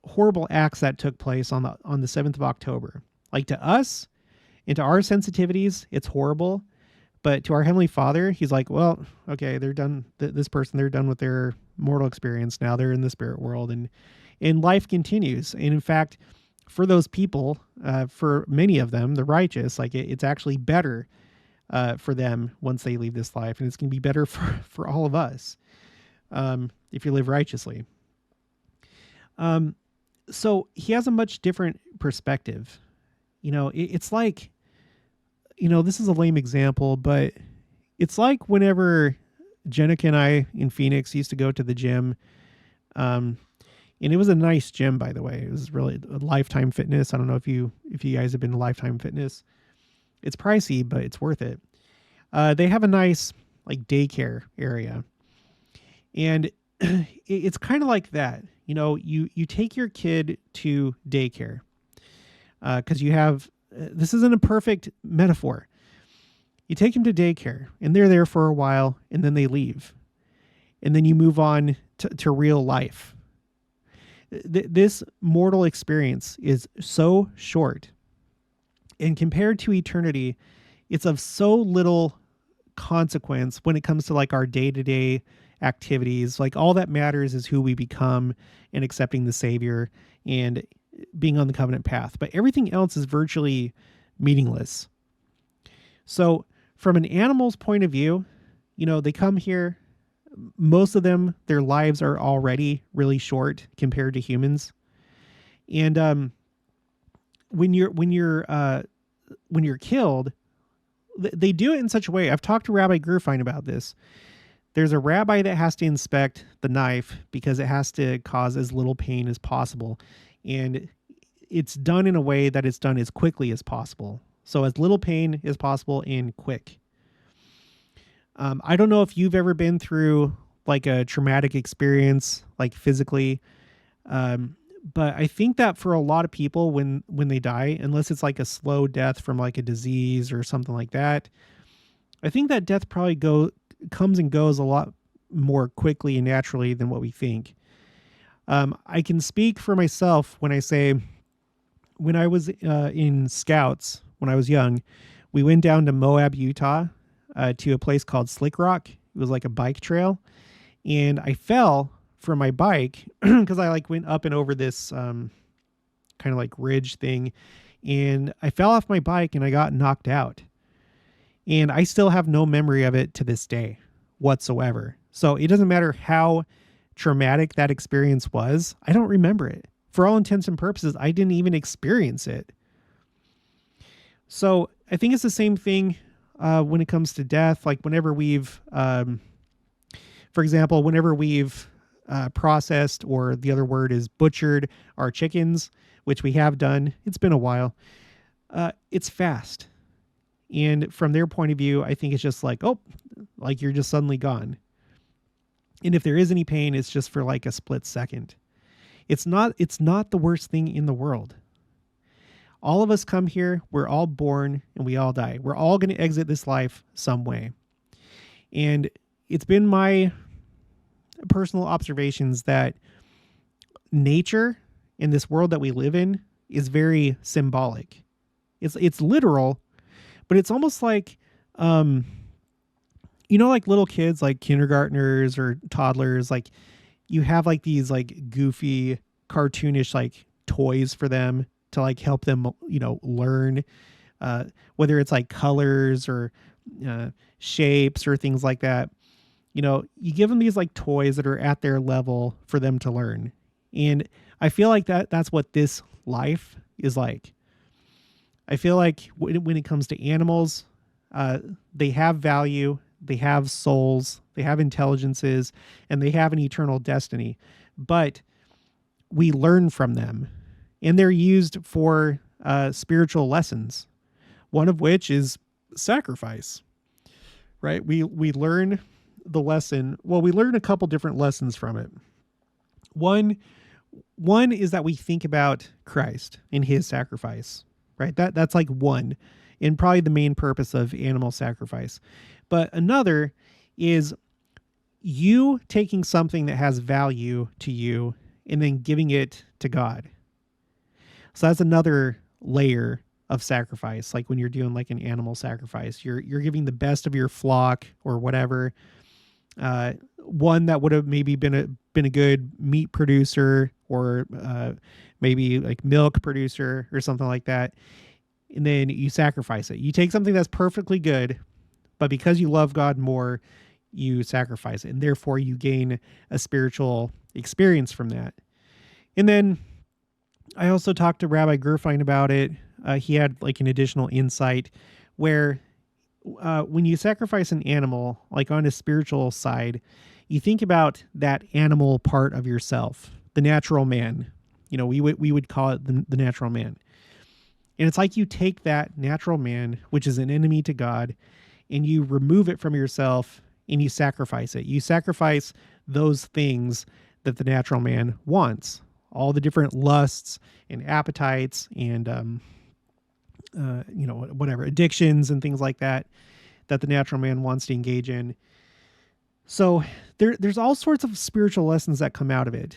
horrible acts that took place on the 7th of October, like to us and to our sensitivities, it's horrible. But to our Heavenly Father, he's like, well, okay, they're done. This person, they're done with their mortal experience. Now they're in the spirit world, and life continues. And in fact, for those people, for many of them, the righteous, like it's actually better for them once they leave this life. And it's going to be better for all of us if you live righteously. So he has a much different perspective. It's like, this is a lame example, but it's like whenever Jenica and I in Phoenix used to go to the gym, and it was a nice gym, by the way. It was really a Lifetime Fitness. I don't know if you guys have been to Lifetime Fitness. It's pricey, but it's worth it. They have a nice like daycare area, and it's kind of like that. You take your kid to daycare because you have. This isn't a perfect metaphor. You take them to daycare, and they're there for a while, and then they leave, and then you move on to real life. This mortal experience is so short, and compared to eternity, it's of so little consequence when it comes to like our day-to-day activities. Like all that matters is who we become and accepting the Savior and being on the covenant path, but everything else is virtually meaningless. So from an animal's point of view, they come here, most of them, their lives are already really short compared to humans. And when you're killed, they do it in such a way. I've talked to Rabbi Gerfein about this. There's a rabbi that has to inspect the knife because it has to cause as little pain as possible. And it's done in a way that it's done as quickly as possible. So as little pain as possible and quick. I don't know if you've ever been through like a traumatic experience, like physically. But I think that for a lot of people, when they die, unless it's like a slow death from like a disease or something like that, I think that death probably comes and goes a lot more quickly and naturally than what we think. I can speak for myself when I say, when I was in Scouts, when I was young, we went down to Moab, Utah, to a place called Slick Rock. It was like a bike trail. And I fell from my bike because I like went up and over this kind of like ridge thing. And I fell off my bike and I got knocked out. And I still have no memory of it to this day whatsoever. So it doesn't matter how traumatic that experience was. I don't remember it. For all intents and purposes, I didn't even experience it. So I think it's the same thing when it comes to death. Like whenever we've, for example, whenever we've processed, or the other word is butchered, our chickens, which we have done, it's been a while, it's fast. And from their point of view, I think it's just like, oh, like you're just suddenly gone. And if there is any pain, it's just for like a split second. It's not the worst thing in the world. All of us come here, we're all born, and we all die. We're all going to exit this life some way. And it's been my personal observations that nature in this world that we live in is very symbolic. It's literal, but it's almost like, like little kids, like kindergartners or toddlers, like you have like these like goofy, cartoonish like toys for them to like help them, learn, whether it's like colors or shapes or things like that. You give them these like toys that are at their level for them to learn. And I feel like that's what this life is like. I feel like when it comes to animals, they have value, they have souls, they have intelligences, and they have an eternal destiny. But we learn from them, and they're used for spiritual lessons, one of which is sacrifice. right? We learn the lesson. Well, we learn a couple different lessons from it. One is that we think about Christ and his sacrifice, right? That's like one, and probably the main purpose of animal sacrifice. But another is you taking something that has value to you and then giving it to God. So that's another layer of sacrifice. Like when you're doing like an animal sacrifice, you're giving the best of your flock or whatever. One that would have maybe been a good meat producer or maybe like milk producer or something like that. And then you sacrifice it. You take something that's perfectly good, but because you love God more, you sacrifice it. And therefore you gain a spiritual experience from that. And then I also talked to Rabbi Gerfein about it. He had like an additional insight where when you sacrifice an animal, like on a spiritual side, you think about that animal part of yourself, the natural man. You know, we would call it the natural man. And it's like you take that natural man, which is an enemy to God, and you remove it from yourself and you sacrifice it. You sacrifice those things that the natural man wants, all the different lusts and appetites and, whatever, addictions and things like that the natural man wants to engage in. So there's all sorts of spiritual lessons that come out of it,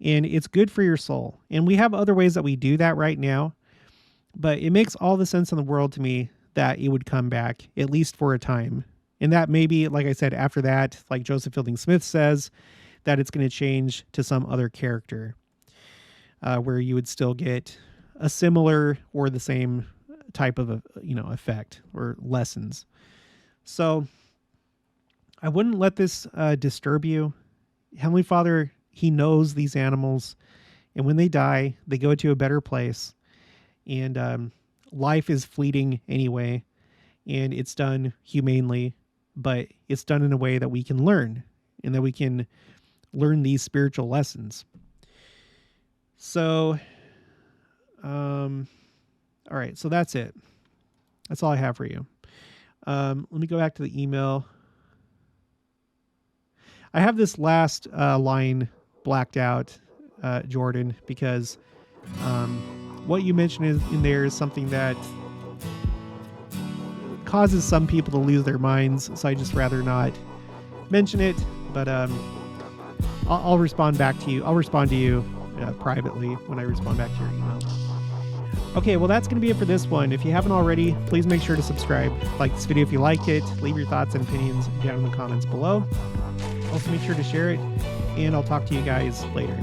and it's good for your soul. And we have other ways that we do that right now, but it makes all the sense in the world to me that it would come back, at least for a time. And that maybe, like I said, after that, like Joseph Fielding Smith says, that it's going to change to some other character where you would still get a similar or the same type of, effect or lessons. So I wouldn't let this disturb you. Heavenly Father, he knows these animals, and when they die, they go to a better place. And life is fleeting anyway, and it's done humanely, but it's done in a way that we can learn and that we can learn these spiritual lessons. So, all right, so that's it. That's all I have for you. Let me go back to the email. I have this last line blacked out, Jordan, because what you mentioned in there is something that causes some people to lose their minds, so I just rather not mention it, but I'll respond back to you. I'll respond to you privately when I respond back to your email. Okay, well, that's going to be it for this one. If you haven't already, please make sure to subscribe. Like this video if you like it. Leave your thoughts and opinions down in the comments below. Also, make sure to share it, and I'll talk to you guys later.